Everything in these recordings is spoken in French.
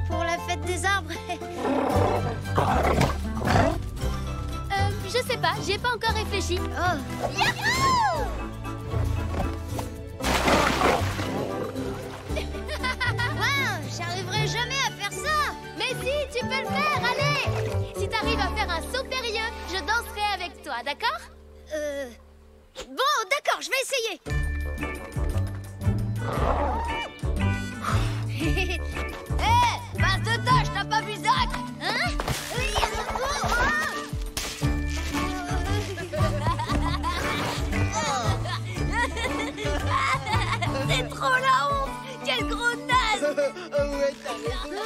pour la fête des arbres? Je sais pas, j'y ai pas encore réfléchi. Oh. Yahoo! Wow, j'arriverai jamais à faire ça! Mais si, tu peux le faire, allez! Si t'arrives à faire un saut périlleux, je danserai avec toi, d'accord? Bon, d'accord, je vais essayer. Hé, passe de tâche, t'as pas vu Zach? Hein? C'est trop la honte! Quel gros naze! Ouais, t'as raison.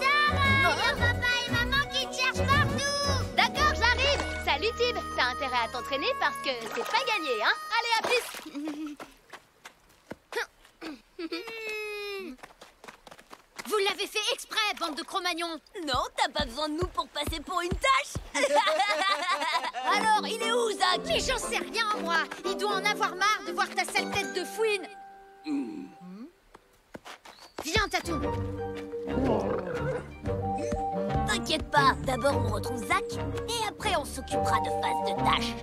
Sarah, y'a papa et maman qui te cherchent partout. D'accord, j'arrive! Salut Tib! T'as intérêt à t'entraîner parce que c'est pas gagné, hein? Allez, à plus! Vous l'avez fait exprès, bande de Cro-Magnons. Non, t'as pas besoin de nous pour passer pour une tâche! Alors, il est où, Zach? Mais j'en sais rien, moi. Il doit en avoir marre de voir ta sale tête de fouine. Viens, Tatou. T'inquiète pas, d'abord on retrouve Zach, et après on s'occupera de phase de tâche.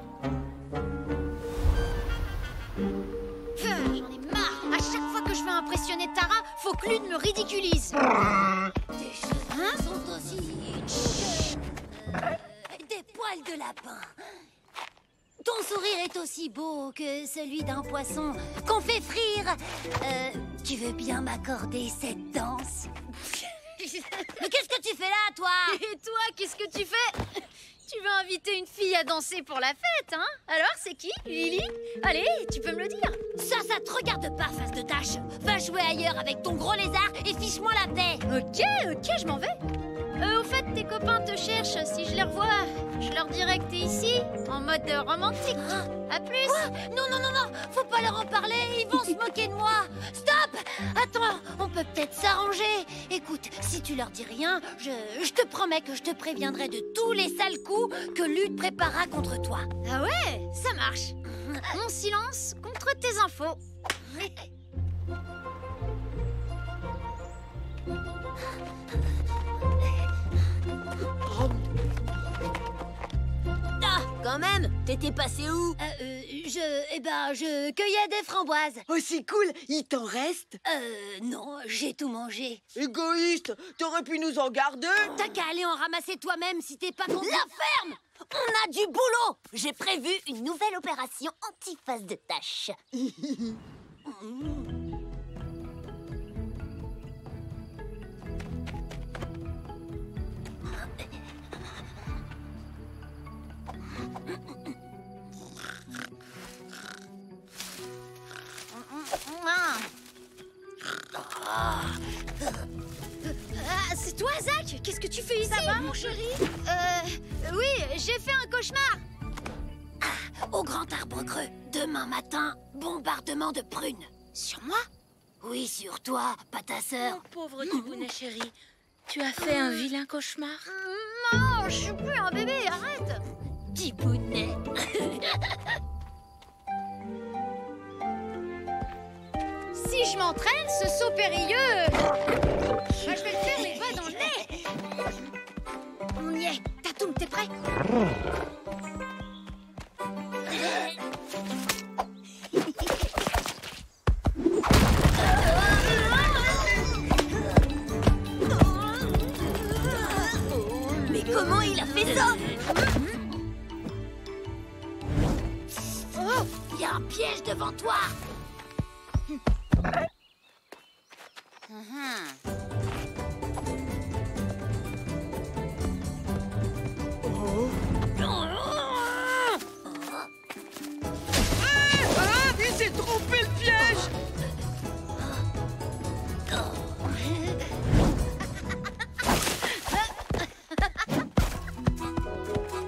J'en ai marre. À chaque fois que je veux impressionner Tara, faut que l'une me ridiculise. Tes cheveux sont aussi des poils de lapin. Ton sourire est aussi beau que celui d'un poisson qu'on fait frire. Tu veux bien m'accorder cette danse? Mais qu'est-ce que tu fais là, toi? Et toi, qu'est-ce que tu fais? Tu veux inviter une fille à danser pour la fête, hein? Alors, c'est qui? Lily? Allez, tu peux me le dire. Ça te regarde pas, face de tâche. Va jouer ailleurs avec ton gros lézard et fiche-moi la paix. Ok, je m'en vais. Au fait, tes copains te cherchent. Si je les revois, je leur dirai que t'es ici, en mode romantique. À plus. Non, faut pas leur en parler, ils vont se moquer de moi. Stop! Attends, on peut peut-être s'arranger. Écoute, si tu leur dis rien, je te promets que je te préviendrai de tous les sales coups que Lude préparera contre toi. Ah ouais, ça marche. Mon silence contre tes infos. Ah, quand même, t'étais passé où? Je cueillais des framboises. Oh, c'est cool, il t'en reste? Non, j'ai tout mangé. Égoïste, t'aurais pu nous en garder? T'as qu'à aller en ramasser toi-même si t'es pas content. La ferme! On a du boulot! J'ai prévu une nouvelle opération anti-phase de tâche. Ah, c'est toi, Zach? Qu'est-ce que tu fais ici? Ça va, mon chéri? Oui, j'ai fait un cauchemar. Au grand arbre creux, demain matin, bombardement de prunes. Sur moi? Oui, sur toi, pas ta sœur. Mon pauvre Tibounet chéri, tu as fait un vilain cauchemar. Non, je suis plus un bébé, arrête. Tibounet. Si je m'entraîne, ce saut périlleux, je vais le faire les doigts dans le nez. On y est. Tatoum, t'es prêt? Mais comment il a fait ça? Oh, Il y a un piège devant toi. Il s'est trompé le piège!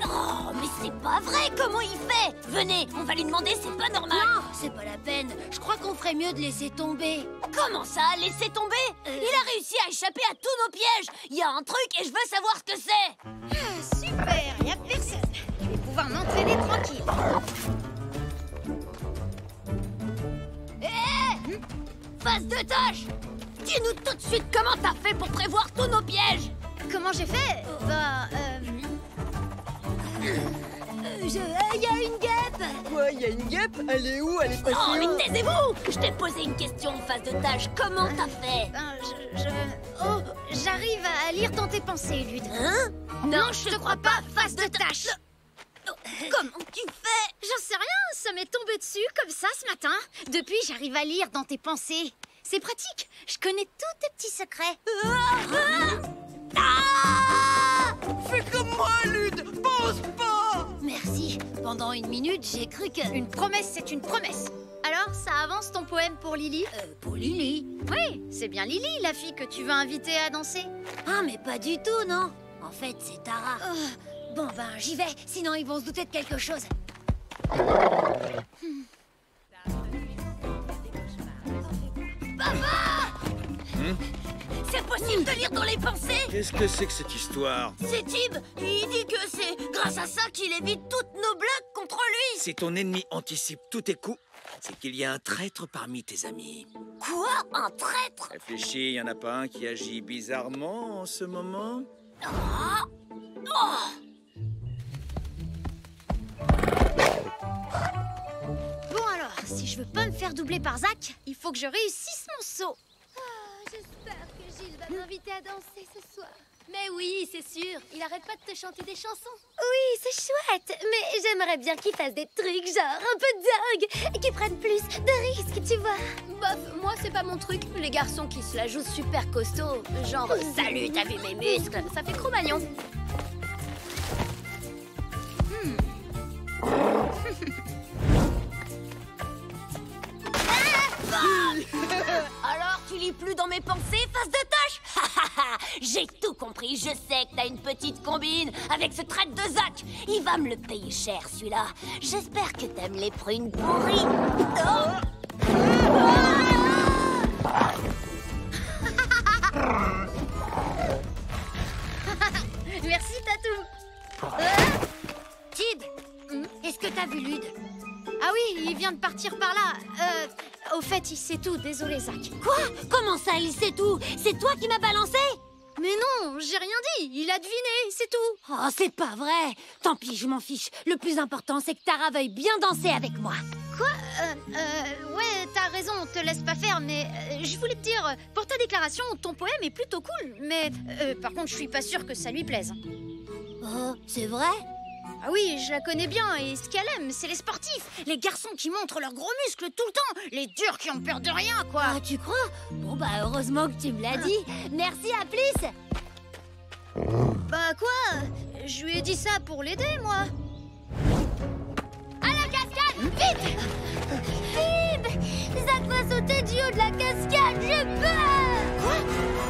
Oh, mais c'est pas vrai, comment il fait? Venez, on va lui demander, c'est pas normal. Non, c'est pas la peine. Je crois qu'on ferait mieux de laisser tomber. Comment ça, laisser tomber? Il a réussi à échapper à tous nos pièges. Il y a un truc et je veux savoir ce que c'est. ah, super, y a personne. Je vais pouvoir m'entraîner tranquille. Phase de tâche! Dis-nous tout de suite comment t'as fait pour prévoir tous nos pièges! Comment j'ai fait? Il y a une guêpe! Quoi, il y a une guêpe? Elle est où? Elle est passée Oh, mais où? taisez-vous! Je t'ai posé une question, phase de tâche. Comment t'as fait? Oh, j'arrive à lire dans tes pensées, Lude. Hein? Non, je te crois pas, face de tâche. Comment tu fais? J'en sais rien, ça m'est tombé dessus comme ça ce matin. Depuis, j'arrive à lire dans tes pensées. C'est pratique, je connais tous tes petits secrets. Fais comme moi, Lude! Pense pas! Merci. Pendant une minute, j'ai cru que... Une promesse, c'est une promesse. Alors, ça avance ton poème pour Lily? Pour Lily? Oui, c'est bien Lily, la fille que tu veux inviter à danser. Ah, mais pas du tout, non. En fait, c'est Tara. Bon, ben, j'y vais. Sinon, ils vont se douter de quelque chose. Papa! C'est possible de lire dans les pensées? Qu'est-ce que c'est que cette histoire? C'est Tib. Il dit que c'est grâce à ça qu'il évite toutes nos blagues contre lui. Si ton ennemi anticipe tous tes coups, c'est qu'il y a un traître parmi tes amis. Quoi? Un traître? Réfléchis, y en a pas un qui agit bizarrement en ce moment? Ah! Oh! Bon alors, si je veux pas me faire doubler par Zach, il faut que je réussisse mon saut. J'espère que Gilles va m'inviter à danser ce soir. Mais oui, c'est sûr. Il arrête pas de te chanter des chansons. Oui, c'est chouette, mais j'aimerais bien qu'il fasse des trucs genre un peu dingue et qu'il prenne plus de risques, tu vois. Bof, moi c'est pas mon truc. Les garçons qui se la jouent super costaud, genre salut, t'as vu mes muscles, ça fait Cro-Magnon. Alors, tu lis plus dans mes pensées, face de tâche? J'ai tout compris, je sais que t'as une petite combine avec ce traître de Zach. Il va me le payer cher, celui-là. J'espère que t'aimes les prunes pourries. Oh. Merci, Tatou. Tib, est-ce que t'as vu Lude? Ah oui, il vient de partir par là. Au fait, il sait tout, désolé, Zach. Quoi? Comment ça, il sait tout? C'est toi qui m'as balancé? Mais non, j'ai rien dit, il a deviné, c'est tout. Oh, c'est pas vrai. Tant pis, je m'en fiche. Le plus important, c'est que Tara veuille bien danser avec moi. Quoi? Ouais, t'as raison, te laisse pas faire, mais je voulais te dire, pour ta déclaration, ton poème est plutôt cool, mais par contre, je suis pas sûre que ça lui plaise. Oh, c'est vrai? Ah oui, je la connais bien, et ce qu'elle aime, c'est les sportifs, les garçons qui montrent leurs gros muscles tout le temps, les durs qui ont peur de rien, quoi. Ah, tu crois? Bon, bah, heureusement que tu me l'as dit. Merci, à plus. Bah quoi? Je lui ai dit ça pour l'aider, moi. À la cascade, vite! Tib! Zach va sauter du haut de la cascade, j'ai peur! Quoi?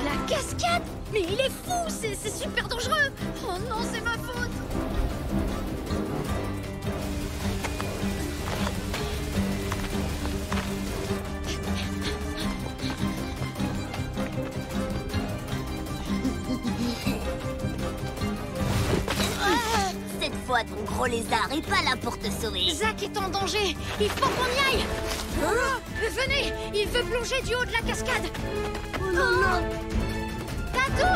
La cascade? Mais il est fou, c'est super dangereux. Oh non, c'est ma faute. Cette fois, ton gros lézard est pas là pour te sauver. Zach est en danger. Il faut qu'on y aille. Venez, il veut plonger du haut de la cascade. Oh là là! Tatou!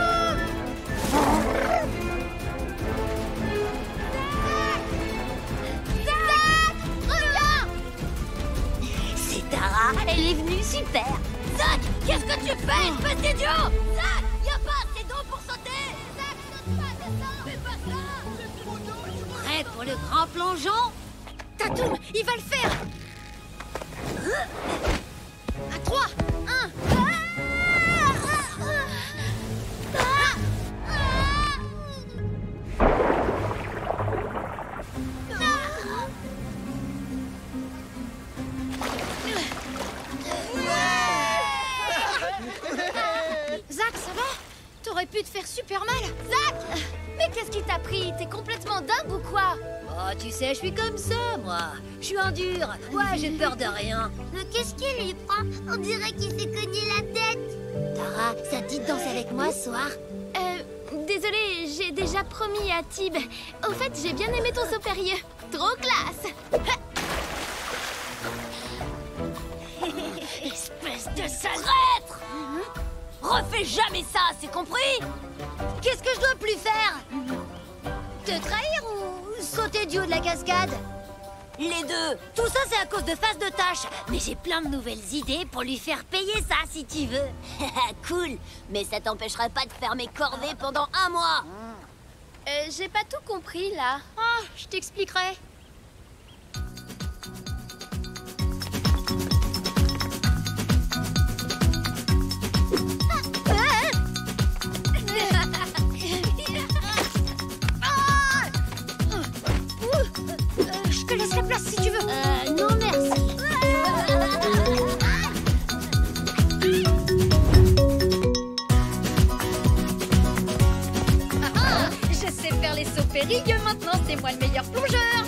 Zach! Reviens! C'est Tara, elle est venue super. Zach, qu'est-ce que tu fais, espèce d'idiot? Zach, y a pas assez d'eau pour sauter. Zach, saute pas, descends. Fais pas ça. C'est trop d'eau. Prêt pour le grand plongeon? Tatou, il va le faire. À 3, 1. Zach, ça va? T'aurais pu te faire super mal. Zach! Mais qu'est-ce qui t'a pris? T'es complètement dingue ou quoi? Oh, tu sais, je suis comme ça, moi. Je suis un dur. Ouais, j'ai peur de rien. Mais qu'est-ce qu'il lui prend? On dirait qu'il s'est cogné la tête. Tara, ça te dit de danser avec moi ce soir? Désolée, j'ai déjà promis à Tib. Au fait, j'ai bien aimé ton saut périlleux. Trop classe! Espèce Espèce de sale traître! Refais jamais ça, c'est compris? Qu'est-ce que je dois plus faire? Te trahir ou sauter du haut de la cascade? Les deux. Tout ça, c'est à cause de Face de Tâche. Mais j'ai plein de nouvelles idées pour lui faire payer ça, si tu veux. Cool, mais ça t'empêchera pas de faire mes corvées pendant 1 mois. J'ai pas tout compris, là. Ah, je t'expliquerai. Je te laisse la place si tu veux. Non merci. Je sais faire les sauts périlleux maintenant, c'est moi le meilleur plongeur.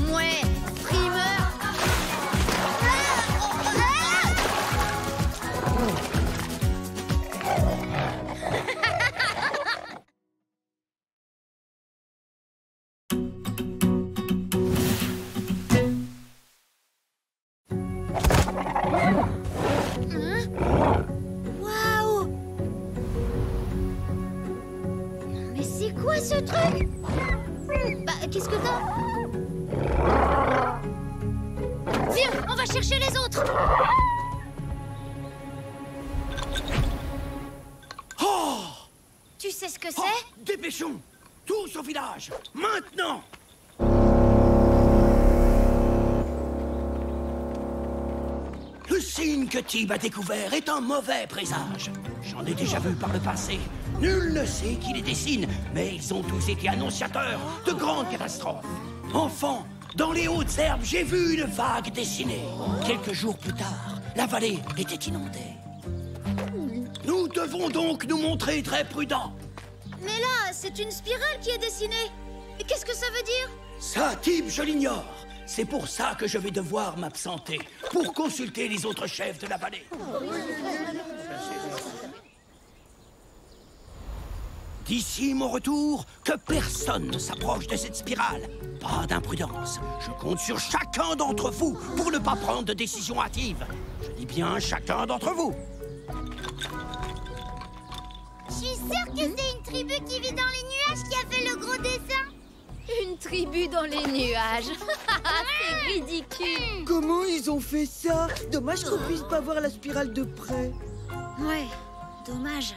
Mouais, primeur. Waouh! Mais c'est quoi ce truc? Bah, qu'est-ce que t'as? Viens, on va chercher les autres! Oh! Tu sais ce que Oh, c'est? dépêchons! Tous au village! Maintenant! Le signe que Tib a découvert est un mauvais présage. J'en ai déjà vu par le passé. Nul ne sait qui les dessine, mais ils ont tous été annonciateurs de grandes catastrophes. Enfant, dans les hautes herbes, j'ai vu une vague dessinée. Quelques jours plus tard, la vallée était inondée. Nous devons donc nous montrer très prudents. Mais là, c'est une spirale qui est dessinée. Et qu'est-ce que ça veut dire? Ça, Tib, je l'ignore. C'est pour ça que je vais devoir m'absenter, pour consulter les autres chefs de la vallée. D'ici mon retour, que personne ne s'approche de cette spirale. Pas d'imprudence. Je compte sur chacun d'entre vous pour ne pas prendre de décision hâtive. Je dis bien chacun d'entre vous. Je suis sûre que c'est une tribu qui vit dans les nuages qui a fait le gros dessin. Une tribu dans les nuages. C'est ridicule. Comment ils ont fait ça? Dommage qu'on puisse pas voir la spirale de près. Ouais, dommage.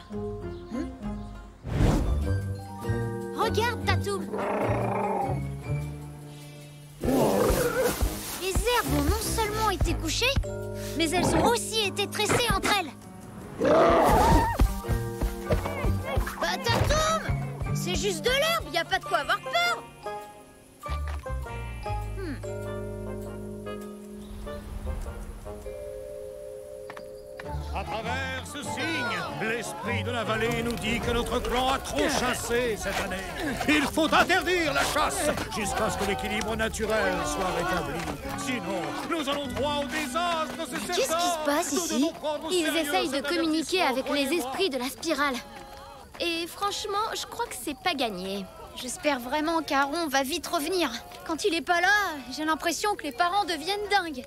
Regarde, Tatoum. Les herbes ont non seulement été couchées, mais elles ont aussi été tressées entre elles. Bah, Tatoum, c'est juste de l'herbe, y a pas de quoi avoir peur. À travers ce signe, l'esprit de la vallée nous dit que notre clan a trop chassé cette année. Il faut interdire la chasse jusqu'à ce que l'équilibre naturel soit rétabli. Sinon, nous allons droit au désastre, c'est certain. Qu'est-ce qui se passe ici? Ils essayent de communiquer avec les esprits de la spirale. Et franchement, je crois que c'est pas gagné. J'espère vraiment qu'Aaron va vite revenir. Quand il est pas là, j'ai l'impression que les parents deviennent dingues.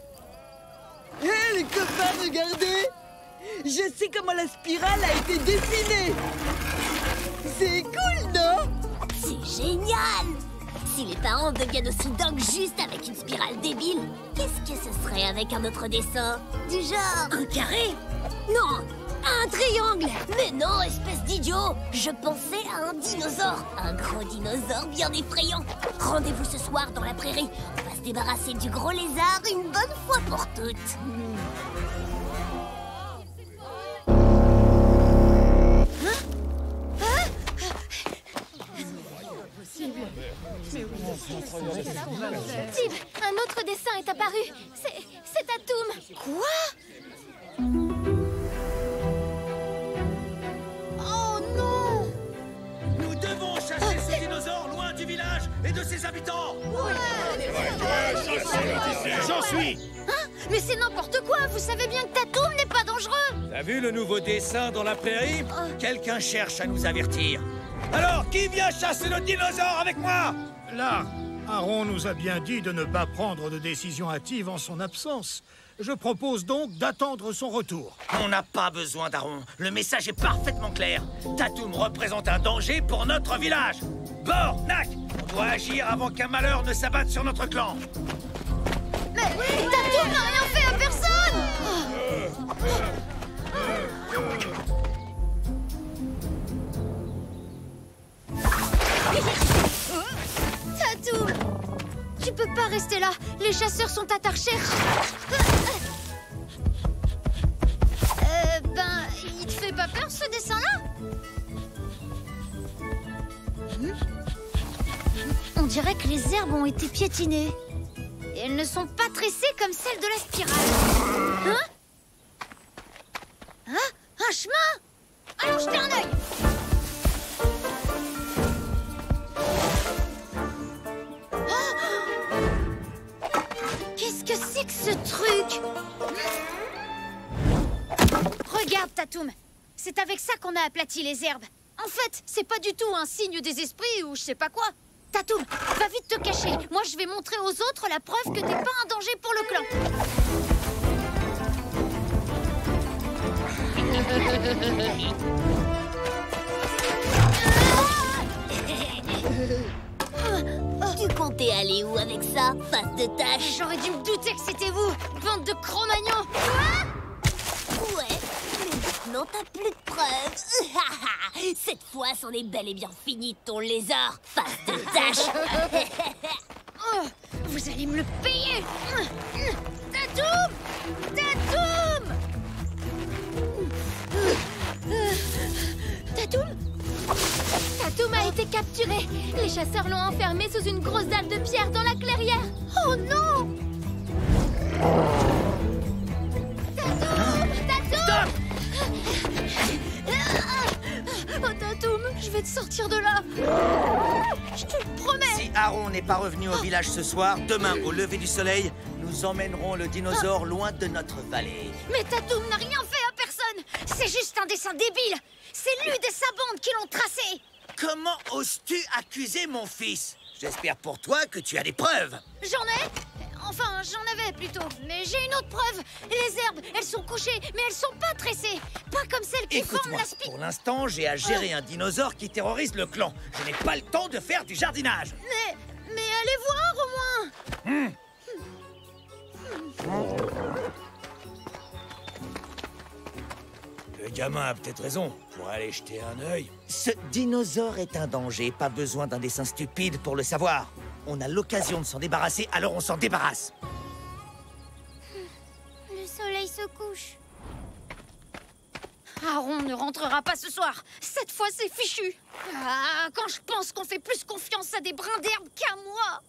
Hé, les copains, regardez! Je sais comment la spirale a été dessinée! C'est cool, non? C'est génial! Si les parents deviennent aussi dingues juste avec une spirale débile, qu'est-ce que ce serait avec un autre dessin? Du genre... Un carré? Non! Un triangle! Mais non, espèce d'idiot! Je pensais à un dinosaure! Un gros dinosaure bien effrayant! Rendez-vous ce soir dans la prairie. On va se débarrasser du gros lézard une bonne fois pour toutes. Tib, un autre dessin est apparu. C'est Tatoum. Quoi? Oh non! Nous devons chasser ce dinosaure loin du village et de ses habitants. J'en suis! Hein? Mais c'est n'importe quoi. Vous savez bien que Tatoum n'est pas dangereux. T'as vu le nouveau dessin dans la prairie? Quelqu'un cherche à nous avertir. Alors, qui vient chasser le dinosaure avec moi? Là, Aaron nous a bien dit de ne pas prendre de décision hâtive en son absence. Je propose donc d'attendre son retour. On n'a pas besoin d'Aaron. Le message est parfaitement clair. Tatum représente un danger pour notre village. Bor, Nak, on doit agir avant qu'un malheur ne s'abatte sur notre clan. Mais Tatum n'a rien fait à personne! Tatum! Tu peux pas rester là. Les chasseurs sont à ta recherche. Il te fait pas peur ce dessin-là? On dirait que les herbes ont été piétinées. Et elles ne sont pas tressées comme celles de la spirale. Un chemin? Allons jeter un œil. Qu'est-ce que c'est que ce truc? Regarde, Tatum. C'est avec ça qu'on a aplati les herbes. En fait, c'est pas du tout un signe des esprits ou je sais pas quoi. Tatum, va vite te cacher. Moi, je vais montrer aux autres la preuve que t'es pas un danger pour le clan. Tu comptais aller où avec ça, face de tâche? J'aurais dû me douter que c'était vous, bande de Cro-Magnons. Ouais, mais maintenant t'as plus de preuves. Cette fois, c'en est bel et bien fini de ton lézard, face de tâche. Vous allez me le payer. Tatum! Tatum! Tatum? Tatum a été capturé. Les chasseurs l'ont enfermé sous une grosse dalle de pierre dans la clairière. Oh non! Tatum! Tatum! Oh Tatum, je vais te sortir de là. Je te le promets. Si Aaron n'est pas revenu au village ce soir, demain au lever du soleil, nous emmènerons le dinosaure loin de notre vallée. Mais Tatum n'a rien fait à personne. C'est juste un dessin débile. C'est lui et sa bande qui l'ont tracé. Comment oses-tu accuser mon fils? J'espère pour toi que tu as des preuves. J'en ai? Enfin, j'en avais plutôt. Mais j'ai une autre preuve. Les herbes, elles sont couchées, mais elles sont pas tressées. Pas comme celles qui forment Écoute-moi, la spirale. pour l'instant, j'ai à gérer un dinosaure qui terrorise le clan. Je n'ai pas le temps de faire du jardinage. Mais allez voir au moins. Le gamin a peut-être raison. Pour aller jeter un œil. Ce dinosaure est un danger. Pas besoin d'un dessin stupide pour le savoir. On a l'occasion de s'en débarrasser, alors on s'en débarrasse. Le soleil se couche. Aaron ne rentrera pas ce soir. Cette fois, c'est fichu. Ah, quand je pense qu'on fait plus confiance à des brins d'herbe qu'à moi.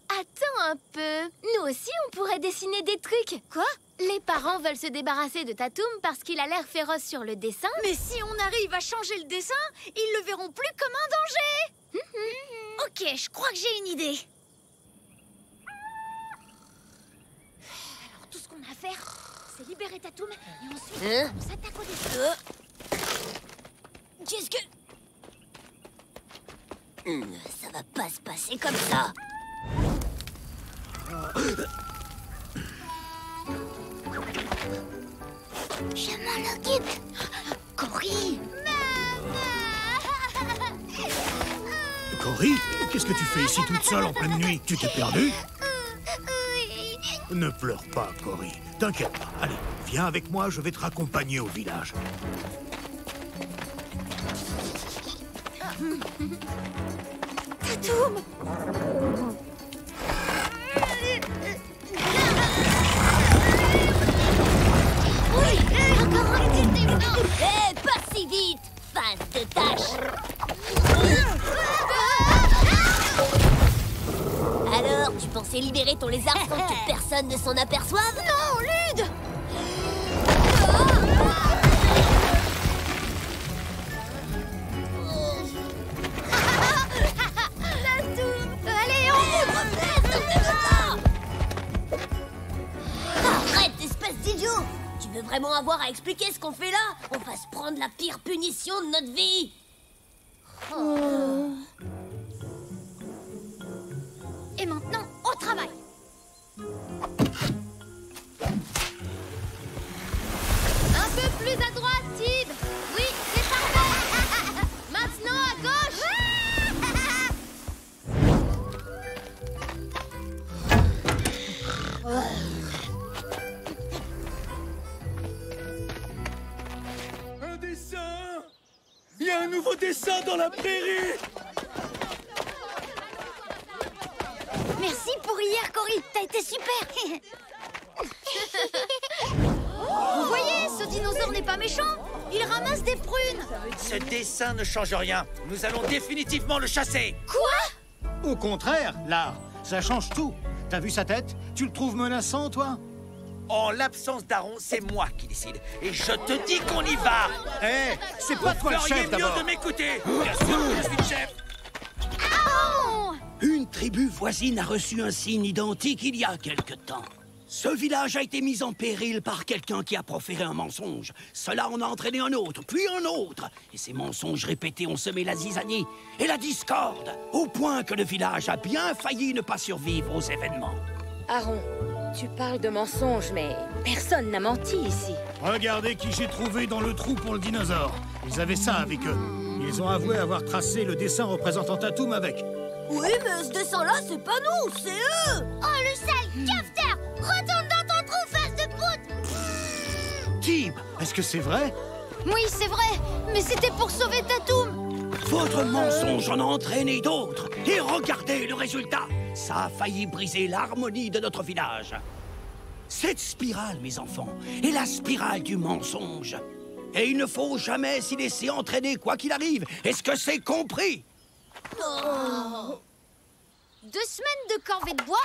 Attends un peu. Nous aussi, on pourrait dessiner des trucs. Quoi? Les parents veulent se débarrasser de Tatum parce qu'il a l'air féroce sur le dessin. Mais si on arrive à changer le dessin, ils le verront plus comme un danger. Ok, je crois que j'ai une idée. Alors, tout ce qu'on a à faire, c'est libérer Tatum et ensuite, on s'attaque au dessin. Qu'est-ce que... Ça va pas se passer comme ça. Je m'en occupe. Cory! Cory, qu'est-ce que tu fais ici toute seule en pleine nuit? Tu t'es perdue? Ne pleure pas, Cory. T'inquiète pas. Allez, viens avec moi, je vais te raccompagner au village. Tatum! Encore un petit développement! Eh, pas si vite, face de tâche. Alors, tu pensais libérer ton lézard sans que personne ne s'en aperçoive? Non, Lude! Allez, on Arrête, espèce d'idiot! Tu veux vraiment avoir à expliquer ce qu'on fait là? On va se prendre la pire punition de notre vie! Et maintenant, au travail. Un peu plus à droite, Tib. Oui, c'est parfait. Maintenant, à gauche. Un dessin! Il y a un nouveau dessin dans la prairie! Merci pour hier, Cory. T'as été super. Vous voyez, ce dinosaure n'est pas méchant. Il ramasse des prunes. Ce dessin ne change rien. Nous allons définitivement le chasser. Quoi? Au contraire, là, ça change tout. T'as vu sa tête? Tu le trouves menaçant, toi? En l'absence d'Aaron, c'est moi qui décide. Et je te dis qu'on y va. Hé, c'est pas toi le Vous feriez chef, mieux d'abord. de m'écouter. Bien sûr que je suis le chef. Une tribu voisine a reçu un signe identique il y a quelque temps. Ce village a été mis en péril par quelqu'un qui a proféré un mensonge. Cela en a entraîné un autre, puis un autre. Et ces mensonges répétés ont semé la zizanie et la discorde, au point que le village a bien failli ne pas survivre aux événements. Aaron, tu parles de mensonges, mais personne n'a menti ici. Regardez qui j'ai trouvé dans le trou pour le dinosaure. Ils avaient ça avec eux. Ils ont avoué avoir tracé le dessin représentant Tatum avec. Oui, mais ce dessin-là, c'est pas nous, c'est eux. Oh, le sale cafeteur! Retourne dans ton trou, face de prout! Tib, Est-ce que c'est vrai? Oui, c'est vrai. Mais c'était pour sauver Tatum. votre mensonge en a entraîné d'autres. Et regardez le résultat. Ça a failli briser l'harmonie de notre village. Cette spirale, mes enfants, est la spirale du mensonge. Et il ne faut jamais s'y laisser entraîner quoi qu'il arrive. Est-ce que c'est compris? 2 semaines de corvée de bois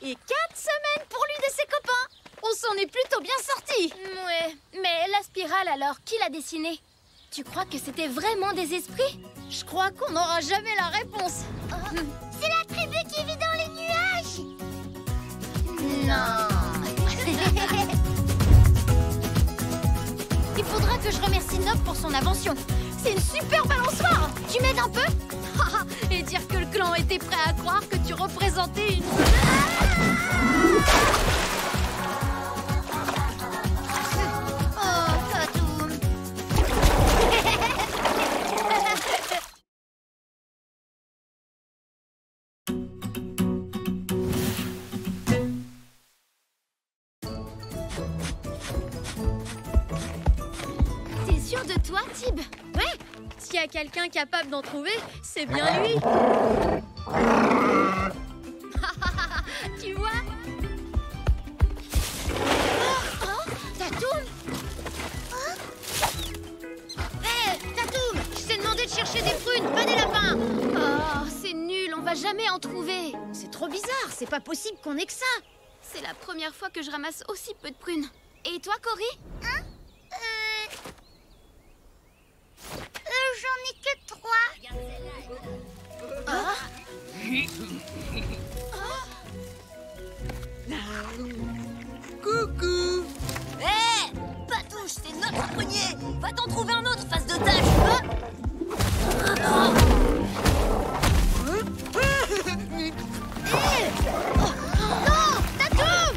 et 4 semaines pour lui de ses copains. On s'en est plutôt bien sortis. Ouais, mais la spirale alors, qui l'a dessinée? Tu crois que c'était vraiment des esprits? Je crois qu'on n'aura jamais la réponse. C'est la tribu qui vit dans les nuages! Non. Il faudra que je remercie Nob pour son invention. C'est une super balançoire. Tu m'aides un peu? Et dire que le clan était prêt à croire que tu représentais une... Oh, Tatum. T'es sûr de toi, Tib? Ouais. S'il y a quelqu'un capable d'en trouver, c'est bien lui. Tu vois? Tatum! Hé, Tatum! Je t'ai demandé de chercher des prunes, pas des lapins! Oh, c'est nul, on va jamais en trouver. C'est trop bizarre, c'est pas possible qu'on ait que ça. C'est la première fois que je ramasse aussi peu de prunes. Et toi, Cory? J'en ai que 3. Coucou. Hé, Patouche, c'est notre prunier. Va t'en trouver un autre, face de tâche. Non! Tatum!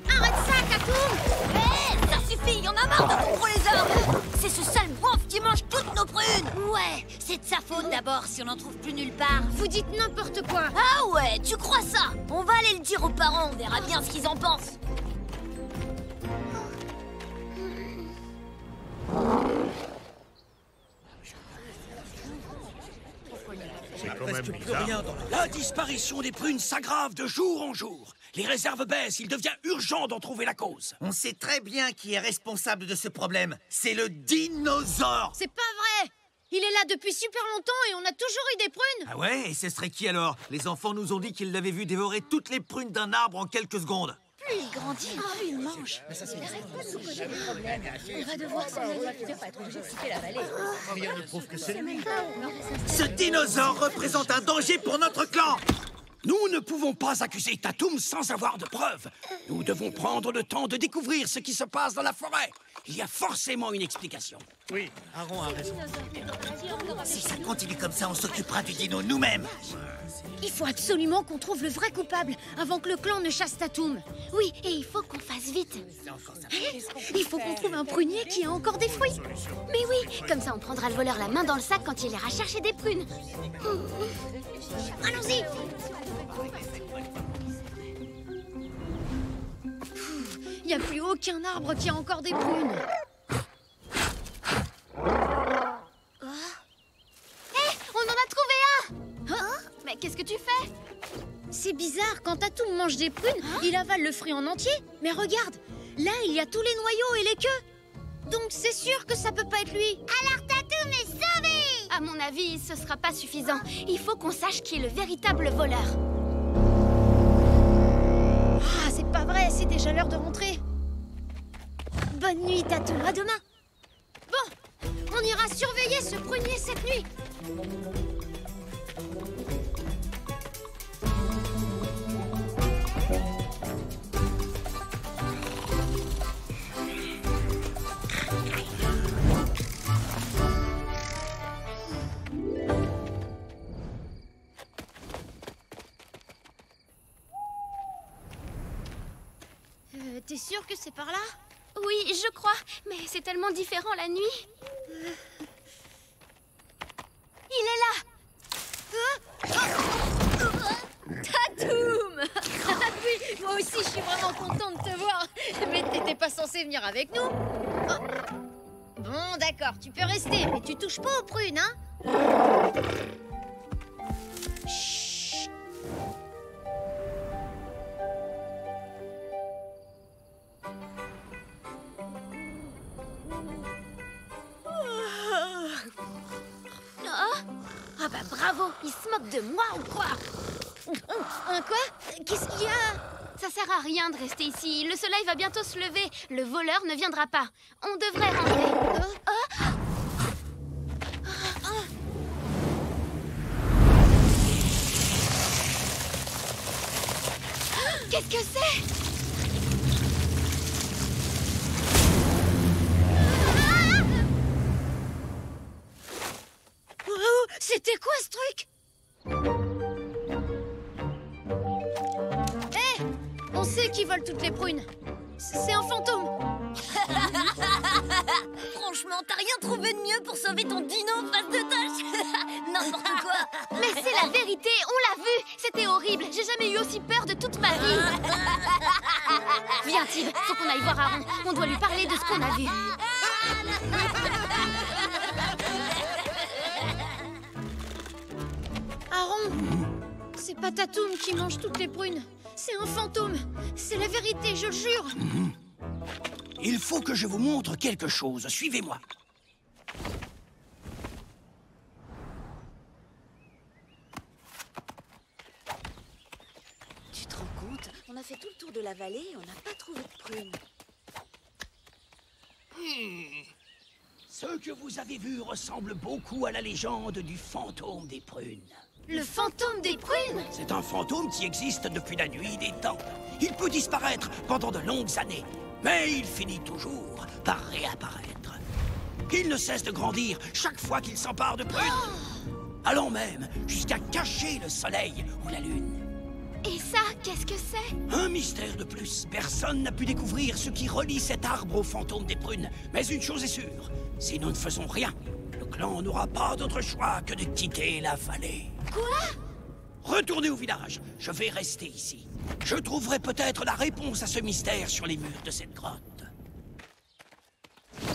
Arrête ça, Tatum! Hé, ça suffit, y en a marre de contrôler les arbres. C'est ce sale bouffe qui mange toutes nos prunes. Ouais, c'est de sa faute d'abord si on n'en trouve plus nulle part. Vous dites n'importe quoi. Ah ouais, tu crois ça? On va aller le dire aux parents, on verra bien ce qu'ils en pensent. C'est quand même bizarre. La disparition des prunes s'aggrave de jour en jour. Les réserves baissent, il devient urgent d'en trouver la cause. On sait très bien qui est responsable de ce problème. C'est le dinosaure. C'est pas vrai! Il est là depuis super longtemps et on a toujours eu des prunes! Ah ouais? Et ce serait qui alors? Les enfants nous ont dit qu'ils l'avaient vu dévorer toutes les prunes d'un arbre en quelques secondes. Plus il grandit, plus il mange. On va devoir s'en Ce dinosaure représente un danger pour notre clan. Nous ne pouvons pas accuser Tatum sans avoir de preuves. Nous devons prendre le temps de découvrir ce qui se passe dans la forêt. Il y a forcément une explication. Oui, Aron a raison. Si ça continue comme ça, on s'occupera du dino nous-mêmes. Il faut absolument qu'on trouve le vrai coupable avant que le clan ne chasse Tatoum. Oui, et il faut qu'on fasse vite. Il faut qu'on trouve un prunier qui a encore des fruits. Mais oui, comme ça on prendra le voleur la main dans le sac quand il ira chercher des prunes. Allons-y. Il n'y a plus aucun arbre qui a encore des prunes. On en a trouvé un! Hein? Mais qu'est-ce que tu fais? C'est bizarre, quand Tatoum mange des prunes, il avale le fruit en entier. Mais regarde, là il y a tous les noyaux et les queues. Donc c'est sûr que ça peut pas être lui. Alors Tatoum est sauvé! À mon avis, ce sera pas suffisant. Il faut qu'on sache qui est le véritable voleur. Ah, c'est pas vrai, c'est déjà l'heure de rentrer. Bonne nuit, Tatoum, à demain. Bon, on ira surveiller ce prunier cette nuit. T'es sûr que c'est par là? Oui, je crois, mais c'est tellement différent la nuit. Il est là! Tatoum! Oui, moi aussi je suis vraiment contente de te voir. Mais t'étais pas censé venir avec nous? Oh. Bon, d'accord, tu peux rester, mais tu touches pas aux prunes, hein? Chut. Ah bah bravo, il se moque de moi ou quoi? Un quoi? Qu'est-ce qu'il y a? Ça sert à rien de rester ici, le soleil va bientôt se lever. Le voleur ne viendra pas. On devrait rentrer. Qu'est-ce que c'est? C'était quoi ce truc? Hé! On sait qui vole toutes les prunes. C'est un fantôme. Franchement, t'as rien trouvé de mieux pour sauver ton dino face de tâche? N'importe quoi. Mais c'est la vérité, on l'a vu. C'était horrible, j'ai jamais eu aussi peur de toute ma vie. Viens Tib, faut qu'on aille voir Aron. On doit lui parler de ce qu'on a vu. Aron, c'est pas Tatoum qui mange toutes les prunes. C'est un fantôme. C'est la vérité, je le jure. Il faut que je vous montre quelque chose. Suivez-moi. Tu te rends compte? On a fait tout le tour de la vallée et on n'a pas trouvé de prunes. Ce que vous avez vu ressemble beaucoup à la légende du fantôme des prunes. Le fantôme des prunes? C'est un fantôme qui existe depuis la nuit des temps. Il peut disparaître pendant de longues années, mais il finit toujours par réapparaître. Il ne cesse de grandir chaque fois qu'il s'empare de prunes, allant même jusqu'à cacher le soleil ou la lune. Et ça, qu'est-ce que c'est? Un mystère de plus. Personne n'a pu découvrir ce qui relie cet arbre au fantôme des prunes. Mais une chose est sûre, si nous ne faisons rien, le clan n'aura pas d'autre choix que de quitter la vallée. Quoi? Retournez au village. Je vais rester ici. Je trouverai peut-être la réponse à ce mystère sur les murs de cette grotte.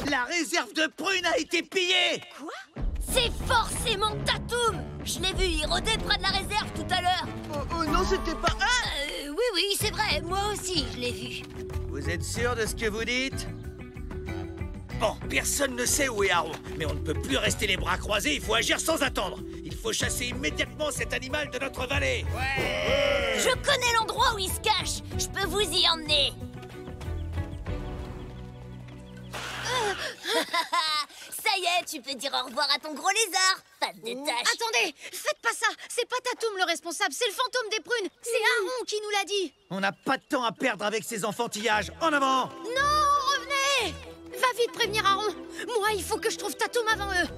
La réserve de prunes a été pillée! Quoi? C'est forcément Tatoum! Je l'ai vu, il rôdait près de la réserve tout à l'heure. Oh non, c'était pas... Oui, c'est vrai, moi aussi je l'ai vu. Vous êtes sûr de ce que vous dites? Bon, personne ne sait où est Aron, mais on ne peut plus rester les bras croisés, il faut agir sans attendre. Il faut chasser immédiatement cet animal de notre vallée. Ouais! Je connais l'endroit où il se cache. Je peux vous y emmener. Ça y est, tu peux dire au revoir à ton gros lézard. Face de tâche. Attendez, faites pas ça. C'est pas Tatoum le responsable, c'est le fantôme des prunes. C'est Aron qui nous l'a dit. On n'a pas de temps à perdre avec ces enfantillages. En avant! Non, revenez! Va Va vite prévenir Aron. Moi, il faut que je trouve Tatoum avant eux.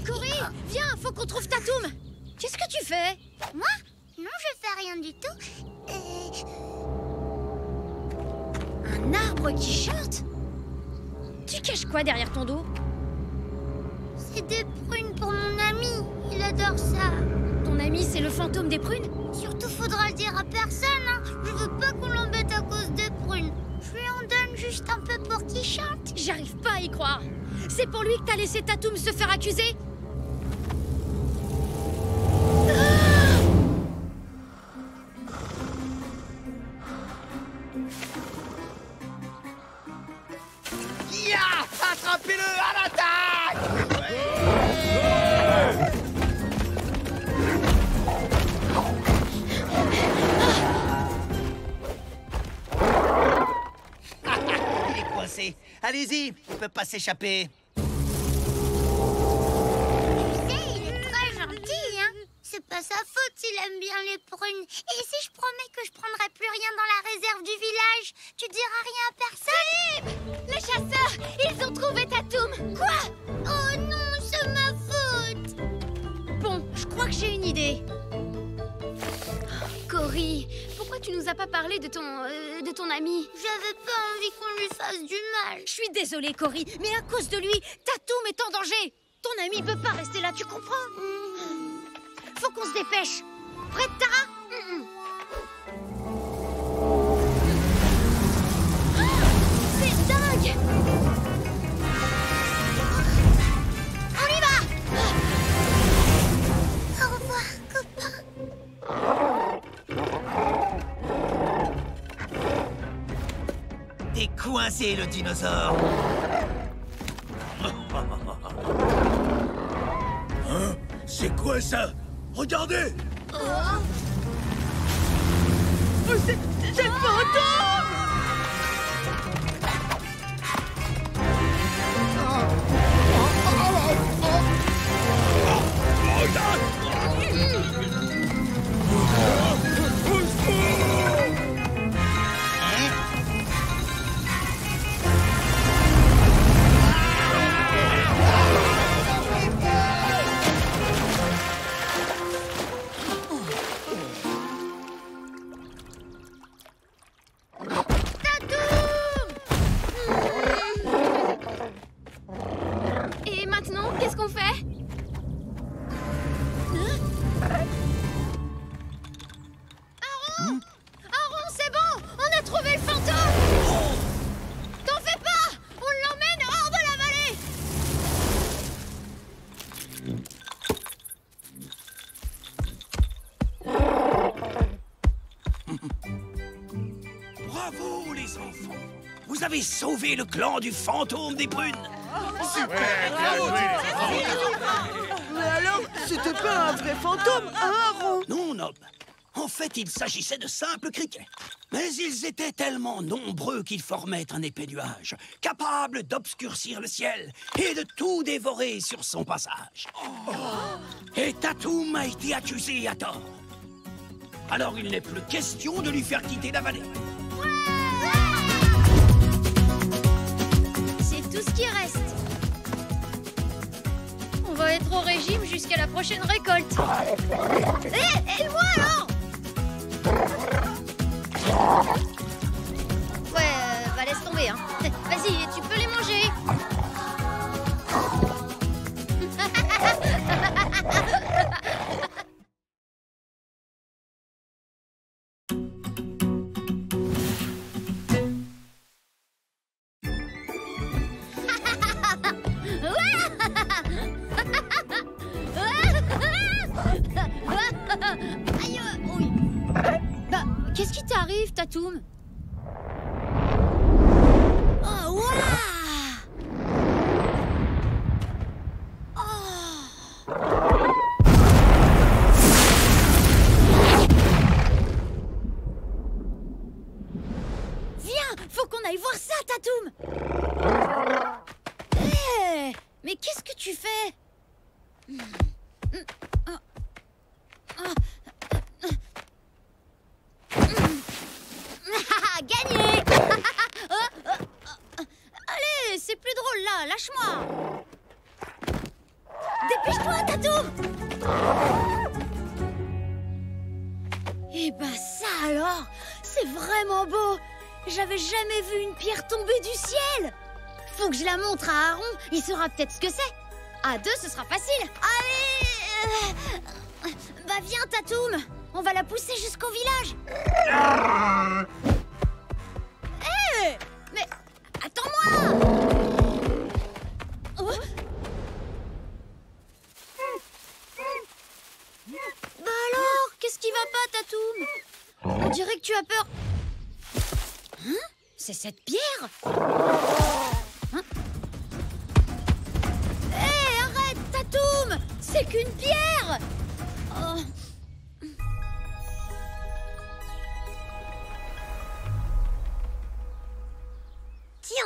Cory, viens, faut qu'on trouve Tatoum. Qu'est-ce que tu fais? Moi? Non, je fais rien du tout. Un arbre qui chante? Tu caches quoi derrière ton dos? C'est des prunes pour mon ami. Il adore ça. Ton ami, c'est le fantôme des prunes? Surtout, faudra le dire à personne, hein. Je veux pas qu'on l'embête à cause des prunes. Je lui en donne juste un peu pour qu'il chante. J'arrive pas à y croire. C'est pour lui que t'as laissé Tatoum se faire accuser? Ya! Attrapez-le à l'attaque! Il est coincé. Allez-y, il peut pas s'échapper. Tu sais, il est très gentil, hein. C'est pas sa faute s'il aime bien les prunes. Et si je promets que je prendrai plus rien dans la réserve du village, tu diras rien à personne? Les chasseurs, ils ont trouvé Tatoum. Quoi? Oh non, c'est ma faute. Bon, je crois que j'ai une idée. Cory, pourquoi tu nous as pas parlé de ton ami? J'avais pas envie qu'on lui fasse du mal. Je suis désolée, Cory, mais à cause de lui, Tatoum est en danger. Ton ami peut pas rester là, tu comprends? Faut qu'on se dépêche. Prête, Tara? C'est dingue! On y va. Au revoir, copain. T'es coincé, le dinosaure. Hein? C'est quoi ça? Regardez! C'est le fantôme! Et maintenant, qu'est-ce qu'on fait? Aron! Aron, c'est bon! On a trouvé le fantôme! T'en fais pas! On l'emmène hors de la vallée! Bravo, les enfants! Vous avez sauvé le clan du fantôme des prunes! Mais alors, c'était pas un vrai fantôme, hein, Aron? Non, Nob. En fait, il s'agissait de simples criquets. Mais ils étaient tellement nombreux qu'ils formaient un épais nuage, capable d'obscurcir le ciel et de tout dévorer sur son passage. Et Tatoum a été accusé à tort. Alors il n'est plus question de lui faire quitter la vallée. C'est tout ce qui reste. On va être au régime jusqu'à la prochaine récolte. Et moi alors? Ouais, bah laisse tomber, hein. Vas-y, tu peux les manger. Aïe, oui. Bah, qu'est-ce qui t'arrive, Tatoum? Oh, waouh! Oh! Viens, faut qu'on aille voir ça, Tatoum! Hé! Mais qu'est-ce que tu fais? Gagné. Allez, c'est plus drôle là, lâche-moi. Dépêche-toi, Tatoum. Eh ben ça alors, c'est vraiment beau. J'avais jamais vu une pierre tomber du ciel. Faut que je la montre à Aaron, il saura peut-être ce que c'est. À deux, ce sera facile. Allez, bah viens, Tatoum. On va la pousser jusqu'au village. Hé, mais attends-moi. Oh. Bah alors, qu'est-ce qui va pas, Tatoum? On dirait que tu as peur. Hein? C'est cette pierre? Hein? Hé, arrête, Tatoum! C'est qu'une pierre! Oh.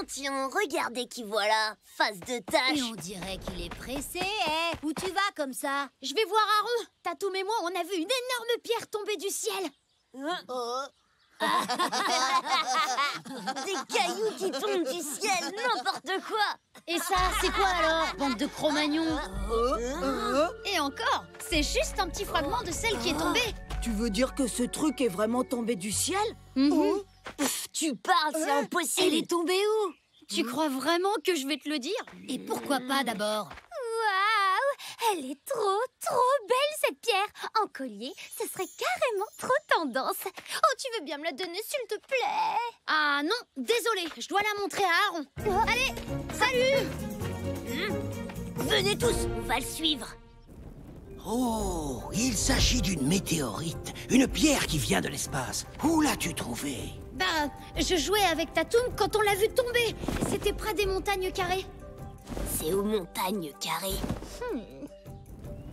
Tiens, regardez qui voilà, face de tâche. Et on dirait qu'il est pressé, eh? Où tu vas comme ça? Je vais voir Aaron. Tatoum et moi, on a vu une énorme pierre tomber du ciel. Des cailloux qui tombent du ciel, n'importe quoi. Et ça, c'est quoi alors, bande de Cro-Magnons? Et encore, c'est juste un petit fragment de celle qui est tombée. Tu veux dire que ce truc est vraiment tombé du ciel? Pff, tu parles, c'est impossible. Elle est tombée où? Tu crois vraiment que je vais te le dire? Et pourquoi pas d'abord? Waouh! Elle est trop belle, cette pierre! En collier, ce serait carrément trop tendance. Oh, tu veux bien me la donner, s'il te plaît? Ah non, désolée, je dois la montrer à Aaron. Allez, salut! Venez tous, on va le suivre. Oh, il s'agit d'une météorite, une pierre qui vient de l'espace. Où l'as-tu trouvée? Bah, je jouais avec Tatoum quand on l'a vu tomber. C'était près des montagnes carrées. C'est aux montagnes carrées.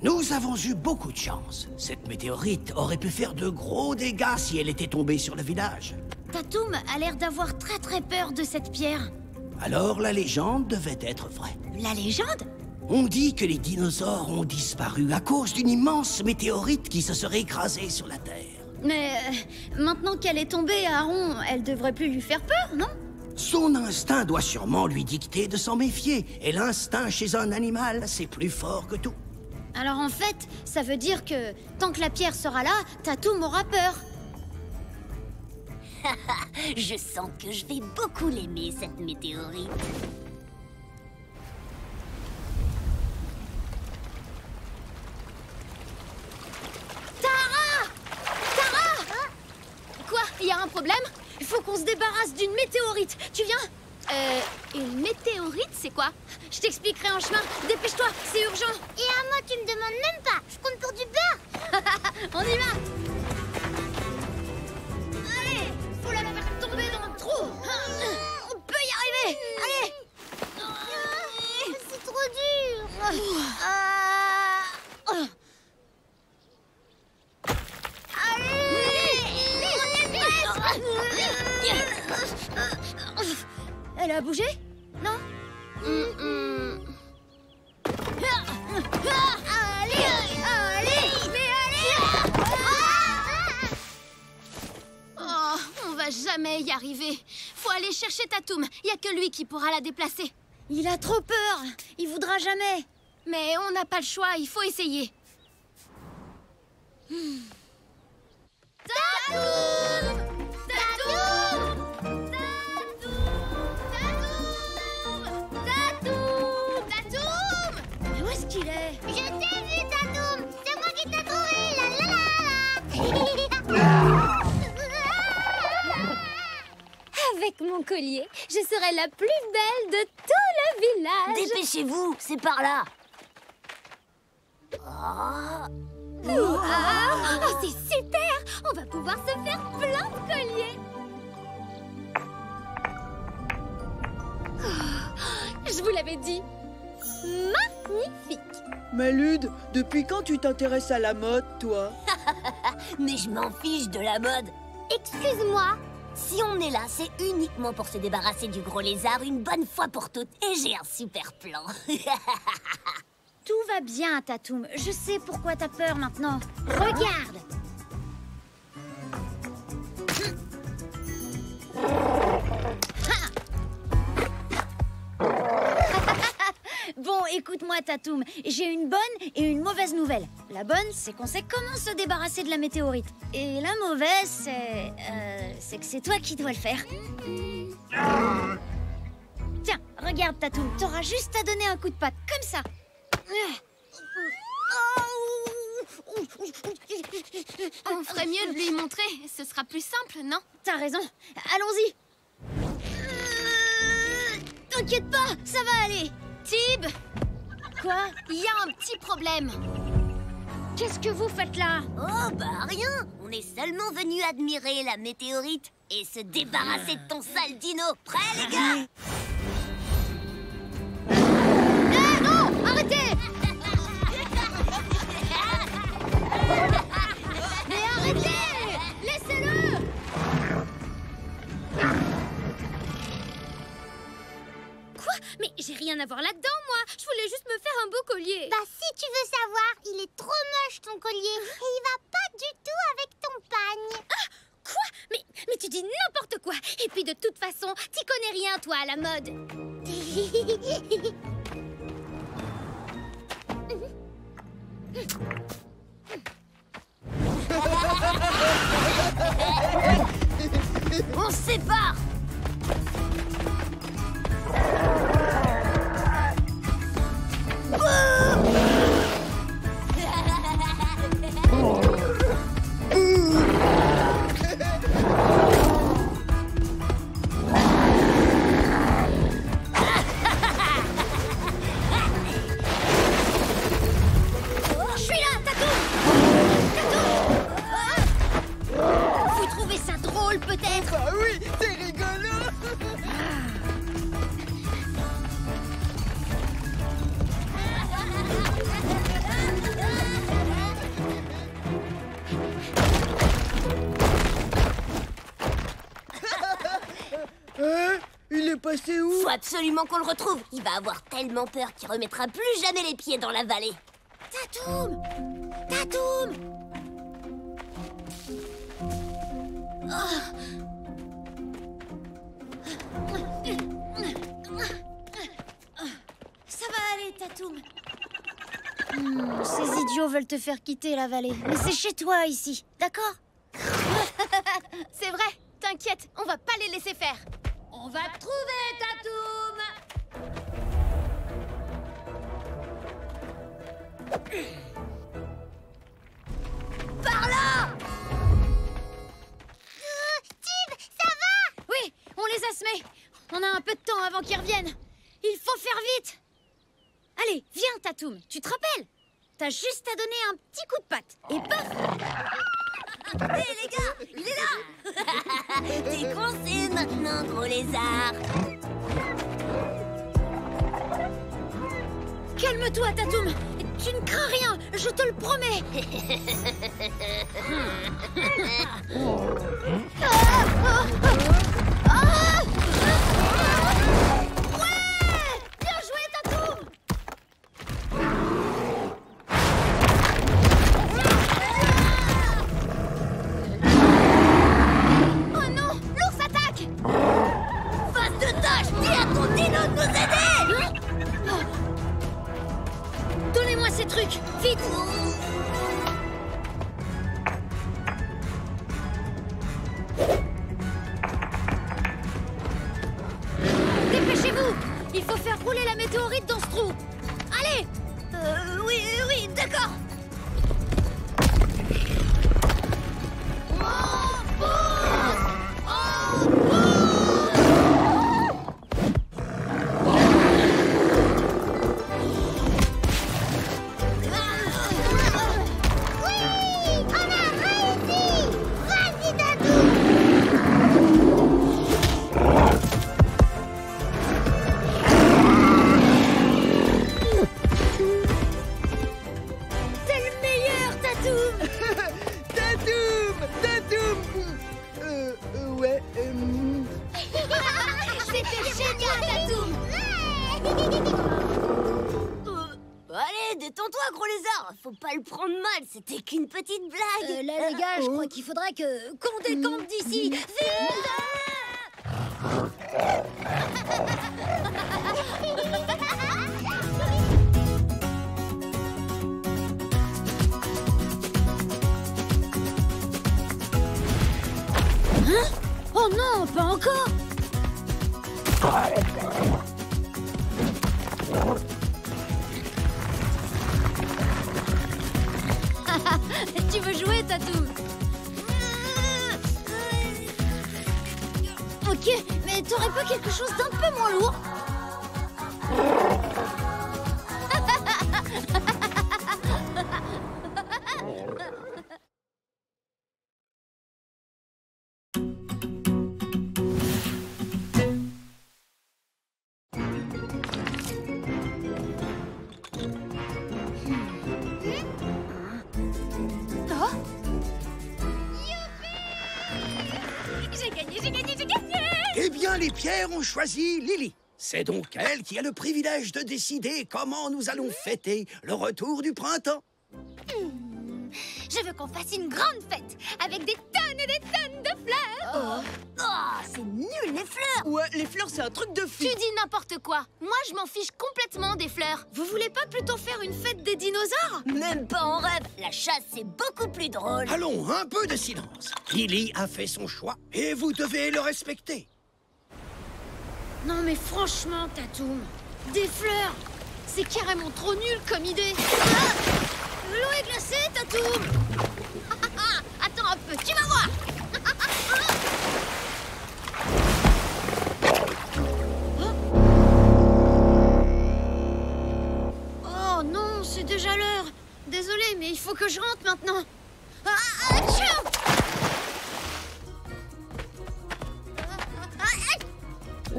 Nous avons eu beaucoup de chance. Cette météorite aurait pu faire de gros dégâts si elle était tombée sur le village. Tatoum a l'air d'avoir très peur de cette pierre. Alors la légende devait être vraie. La légende? On dit que les dinosaures ont disparu à cause d'une immense météorite qui se serait écrasée sur la Terre. Mais maintenant qu'elle est tombée, Aaron, elle devrait plus lui faire peur, non? Son instinct doit sûrement lui dicter de s'en méfier. Et l'instinct chez un animal, c'est plus fort que tout. Alors en fait, ça veut dire que tant que la pierre sera là, Tatoum aura peur. Je sens que je vais beaucoup l'aimer, cette météorite. Quoi? Il y a un problème? Il faut qu'on se débarrasse d'une météorite. Tu viens? Une météorite, c'est quoi? Je t'expliquerai en chemin. Dépêche-toi, c'est urgent. Et à moi, tu me demandes même pas. Je compte pour du beurre. On y va. Allez, faut la faire tomber dans le trou. On peut y arriver. Allez. C'est trop dur. Elle a bougé? Non? Oh, on va jamais y arriver. Faut aller chercher Tatoum. Y a que lui qui pourra la déplacer. Il a trop peur. Il voudra jamais. Mais on n'a pas le choix. Il faut essayer. Tatoum! Tatoum! Mais où est-ce qu'il est? Je t'ai vu, Tatoum. C'est moi qui t'ai trouvé. La la la. Avec mon collier, je serai la plus belle de tout le village. Dépêchez-vous, c'est par là. Oh, c'est super! On va pouvoir se faire plein de colliers. Oh, je vous l'avais dit. Magnifique! Malude, depuis quand tu t'intéresses à la mode, toi? Mais je m'en fiche de la mode. Excuse-moi. Si on est là, c'est uniquement pour se débarrasser du gros lézard une bonne fois pour toutes. Et j'ai un super plan. Tout va bien, Tatoum. Je sais pourquoi t'as peur maintenant. Regarde. Bon, écoute-moi, Tatoum. J'ai une bonne et une mauvaise nouvelle. La bonne, c'est qu'on sait comment se débarrasser de la météorite. Et la mauvaise, c'est que c'est toi qui dois le faire. Tiens, regarde, Tatoum. T'auras juste à donner un coup de patte, comme ça. On ferait mieux de lui montrer. Ce sera plus simple, non? T'as raison. Allons-y. T'inquiète pas, ça va aller. Tib! Quoi? Il y a un petit problème. Qu'est-ce que vous faites là? Oh, bah rien. On est seulement venus admirer la météorite et se débarrasser de ton sale dino. Prêt, les gars? Non! Arrêtez! Mais arrêtez! Laissez-le! Quoi? Mais j'ai rien à voir là-dedans, moi! Je voulais juste me faire un beau collier! Bah si tu veux savoir, il est trop moche ton collier. Et il va pas du tout avec ton pagne. Ah! Quoi? Mais tu dis n'importe quoi! Et puis de toute façon, t'y connais rien, toi, à la mode! On se sépare. Je suis là, Tatoum! Vous trouvez ça drôle, peut-être? Ah oui, c'est rigolo. Il est passé où? Faut absolument qu'on le retrouve. Il va avoir tellement peur qu'il remettra plus jamais les pieds dans la vallée. Tatoum! Tatoum! Ça va aller, Tatoum. Ces idiots veulent te faire quitter la vallée. Mais c'est chez toi, ici. D'accord? C'est vrai. T'inquiète, on va pas les laisser faire. On va te trouver, Tatoum! Par là! Tib, ça va? Oui, on les a semés. On a un peu de temps avant qu'ils reviennent. Il faut faire vite. Allez, viens, Tatoum. Tu te rappelles? T'as juste à donner un petit coup de patte. Et paf! Hé, les gars, il est là! T'es coincé maintenant, gros lézard. Calme-toi, Tatoum. Tu ne crains rien, je te le promets. Ouais! Bien joué, Tatoum! Oh non, l'ours attaque! Face de tâche, dis à ton dino de nous aider! Donnez-moi ces trucs, vite! Dépêchez-vous! Il faut faire rouler la météorite dans ce trou! Allez! Oui, d'accord. Oui, on a réussi. Vas-y, Tatoum. T'es le meilleur, Tatoum! Tatoum! Ouais, C'était génial, Tatoum! Allez, détends-toi, gros lézard. Faut pas le prendre mal, c'était qu'une petite blague. Là, les gars, je crois qu'il faudrait qu'on décampe d'ici. Vite! Hein? Oh non, pas encore. Tu veux jouer, Tatoum? Ok, mais t'aurais pas quelque chose d'un peu moins lourd? Eh bien, les pierres ont choisi Lily. C'est donc elle qui a le privilège de décider comment nous allons fêter le retour du printemps. Je veux qu'on fasse une grande fête avec des tonnes et des tonnes de fleurs. Oh, c'est nul, les fleurs. Ouais, les fleurs, c'est un truc de fou. Tu dis n'importe quoi. Moi, je m'en fiche complètement des fleurs. Vous voulez pas plutôt faire une fête des dinosaures? Même pas en rêve. La chasse, c'est beaucoup plus drôle. Allons, un peu de silence. Lily a fait son choix et vous devez le respecter. Non mais franchement, Tatoum, des fleurs, c'est carrément trop nul comme idée. Ah, l'eau est glacée, Tatoum. Attends un peu, tu vas voir. Oh non, c'est déjà l'heure. Désolée, mais il faut que je rentre maintenant. Atchou!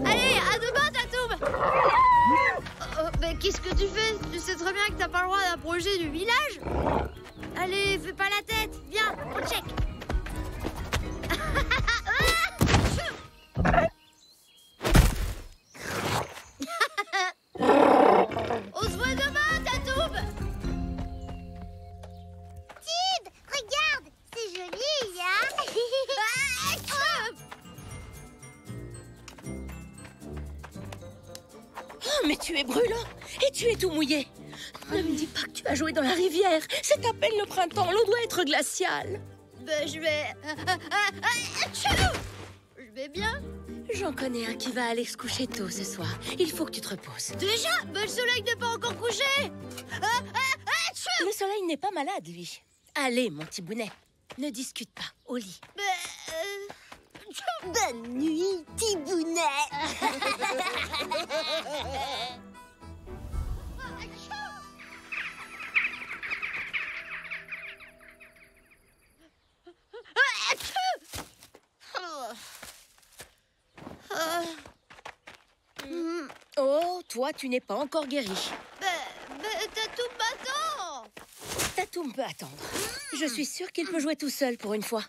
Allez, à demain, Tatoum. Mais qu'est-ce que tu fais? Tu sais très bien que t'as pas le droit d'approcher du village. Allez, fais pas la tête. Viens, on check. On se voit demain, Tatoum. Tib, regarde, c'est joli, hein? Oh, mais tu es brûlant et tu es tout mouillé. Ne me dis pas que tu as joué dans la rivière. C'est à peine le printemps, l'eau doit être glaciale. Ben, je vais... Je vais bien. J'en connais un qui va aller se coucher tôt ce soir. Il faut que tu te reposes. Déjà? Ben, le soleil n'est pas encore couché. Le soleil n'est pas malade, lui. Allez, mon petit bounet. Ne discute pas, au lit. Bonne nuit, Tibounet. Oh, toi, tu n'es pas encore guéri. Tatoum m'attend. Tatoum peut attendre. Je suis sûre qu'il peut jouer tout seul pour une fois.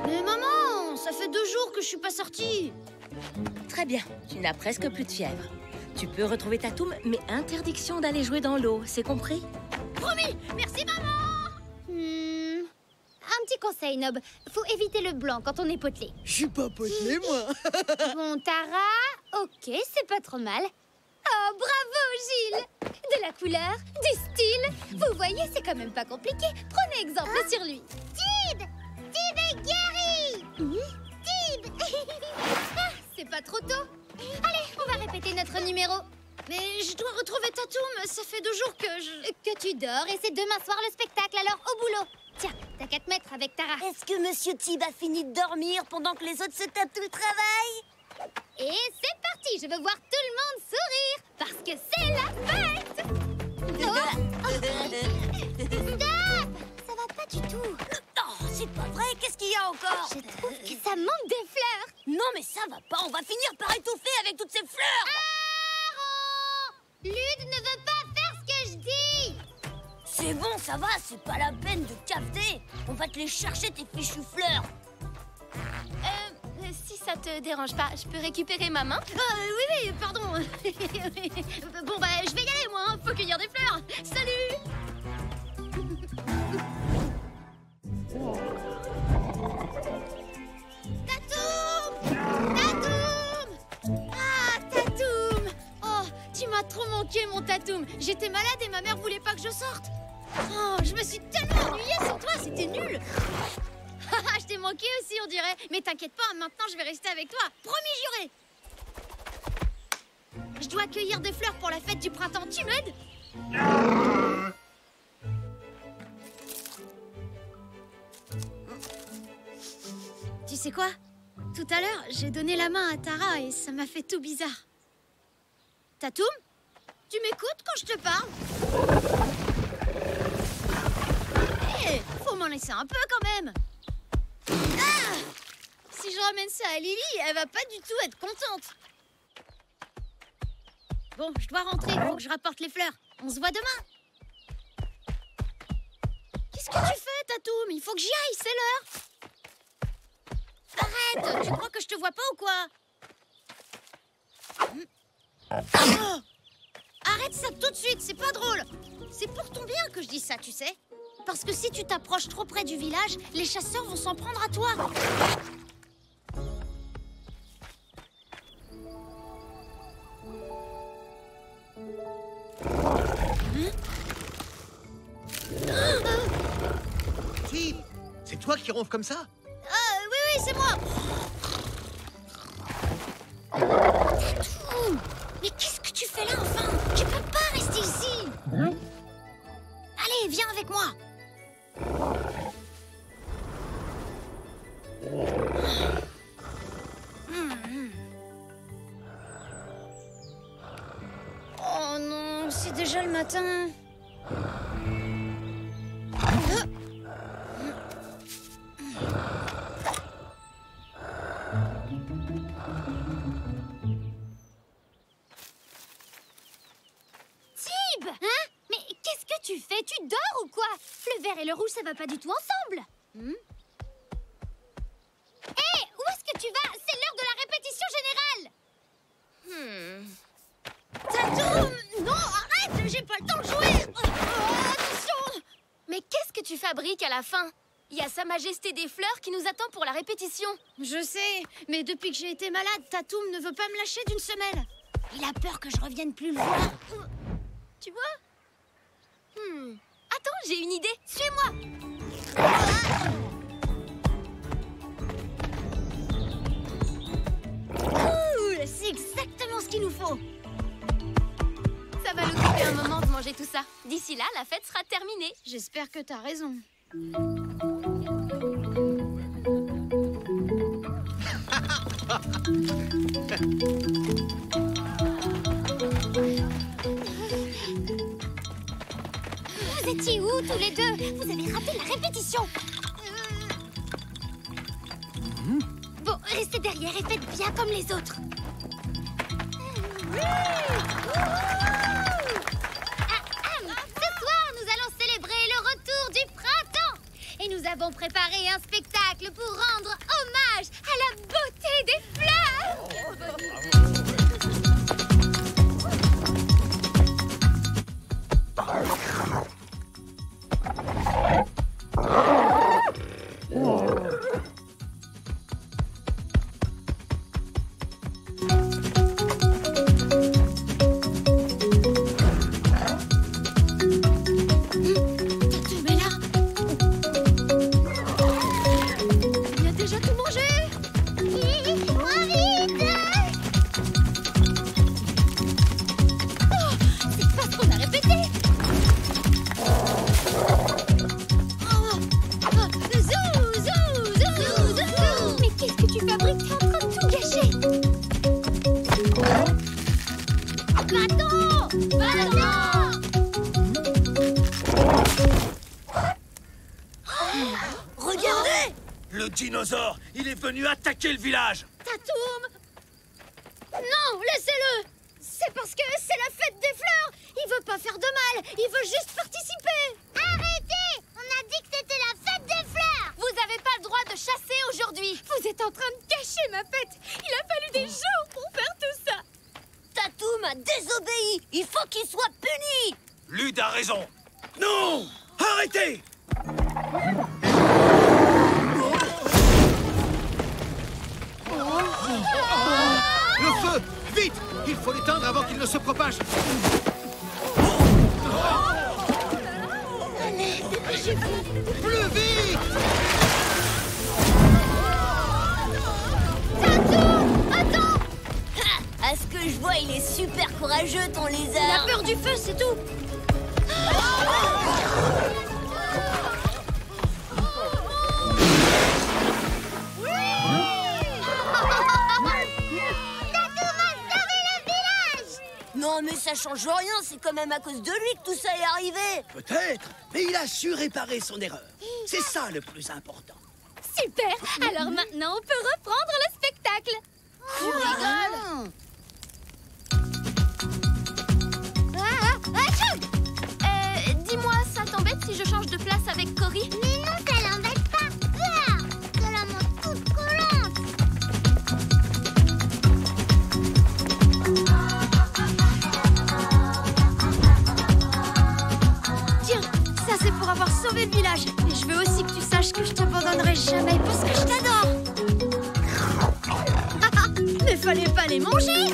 Mais maman, ça fait 2 jours que je suis pas sortie. Très bien, tu n'as presque plus de fièvre. Tu peux retrouver Tatoum, mais interdiction d'aller jouer dans l'eau, c'est compris? Promis. Merci, maman. Un petit conseil, Nob. Faut éviter le blanc quand on est potelé. Je suis pas potelé, moi. Bon, Tara, ok, c'est pas trop mal. Oh, bravo, Gilles. De la couleur, du style. Vous voyez, c'est quand même pas compliqué. Prenez exemple sur lui. Tib est guéri. Tib c'est pas trop tôt. Allez, on va répéter notre numéro. Mais je dois retrouver Tatoum, ça fait 2 jours que tu dors et c'est demain soir le spectacle, alors au boulot. Tiens, t'as qu'à te mettre avec Tara. Est-ce que Monsieur Tib a fini de dormir pendant que les autres se tapent tout le travail? Et c'est parti, je veux voir tout le monde sourire, parce que c'est la fête. Stop! Ça va pas du tout. Oh, c'est pas vrai, qu'est-ce qu'il y a encore? Je trouve que ça manque des fleurs. Non mais ça va pas, on va finir par étouffer avec toutes ces fleurs. Lude ne veut pas faire ce que je dis. C'est bon, ça va, c'est pas la peine de cafeter. On va te les chercher, tes fichues fleurs. Si ça te dérange pas, je peux récupérer ma main? Oui, pardon. Bon, bah, je vais y aller, moi. Hein. Faut cueillir des fleurs. Salut. Tatoum! Tatoum! Ah, Tatoum! Oh, tu m'as trop manqué, mon Tatoum. J'étais malade et ma mère voulait pas que je sorte. Oh, je me suis tellement ennuyée sans toi, c'était nul. Je t'ai manqué aussi, on dirait. Mais t'inquiète pas, maintenant je vais rester avec toi. Promis juré. Je dois cueillir des fleurs pour la fête du printemps. Tu m'aides? Tu sais quoi? Tout à l'heure, j'ai donné la main à Tara et ça m'a fait tout bizarre. Tatoum? Tu m'écoutes quand je te parle? Hé, faut m'en laisser un peu quand même. Ah! Si je ramène ça à Lily, elle va pas du tout être contente. Bon, je dois rentrer, faut que je rapporte les fleurs. On se voit demain. Qu'est-ce que tu fais, Tatoum? Il faut que j'y aille, c'est l'heure. Arrête, tu crois que je te vois pas ou quoi? Oh! Arrête ça tout de suite, c'est pas drôle. C'est pour ton bien que je dis ça, tu sais. Parce que si tu t'approches trop près du village, les chasseurs vont s'en prendre à toi. Tib, c'est toi qui ronfles comme ça? Oui, c'est moi. Mais qu'est-ce que tu fais là, enfin? Tu peux pas rester ici. Allez, viens avec moi. Oh non, c'est déjà le matin. Tib! Hein? Mais qu'est-ce que tu fais? Tu dors ou quoi? Le vert et le rouge, ça va pas du tout ensemble. Hé, où est-ce que tu vas? C'est l'heure de la répétition générale. Tatoum! Non, arrête! J'ai pas le temps de jouer. Attention! Mais qu'est-ce que tu fabriques à la fin? Il y a Sa Majesté des Fleurs qui nous attend pour la répétition. Je sais, mais depuis que j'ai été malade, Tatoum ne veut pas me lâcher d'une semelle. Il a peur que je revienne plus le voir. Tu vois? Attends, j'ai une idée. Suis-moi. Cool, c'est exactement ce qu'il nous faut. Ça va nous couper un moment de manger tout ça. D'ici là, la fête sera terminée. J'espère que t'as raison. Vous étiez où tous les deux? Vous avez raté la répétition. Bon, restez derrière et faites bien comme les autres. Ce soir, nous allons célébrer le retour du printemps. Et nous avons préparé un spectacle pour rendre hommage à la beauté des fleurs. Il a déjà tout mangé. Vite, dinosaure! Il est venu attaquer le village! Tatoum! Non, laissez-le! C'est parce que c'est la fête des fleurs! Il veut pas faire de mal, il veut juste participer! Arrêtez! On a dit que c'était la fête des fleurs! Vous avez pas le droit de chasser aujourd'hui. Vous êtes en train de cacher ma fête! Il a fallu des jours pour faire tout ça! Tatoum a désobéi. Il faut qu'il soit puni. Lude a raison! Non! Arrêtez! Le feu! Vite! Il faut l'éteindre avant qu'il ne se propage. Allez, dépêchez-vous! Plus vite! Tatoum! Attends! À ce que je vois, il est super courageux, ton Il a lézard. peur du feu, c'est tout! Non, mais ça change rien. C'est quand même à cause de lui que tout ça est arrivé. Peut-être, mais il a su réparer son erreur. C'est ça le plus important. Super! Alors maintenant, on peut reprendre le spectacle! Tu rigoles! Dis-moi, ça t'embête si je change de place avec Cory? Mais non, ça l'embête pas! Ah, ça la montre toute collante! Tiens, ça c'est pour avoir sauvé le village. Et je veux aussi que tu saches que je t'abandonnerai jamais parce que je t'adore. Mais fallait pas les manger.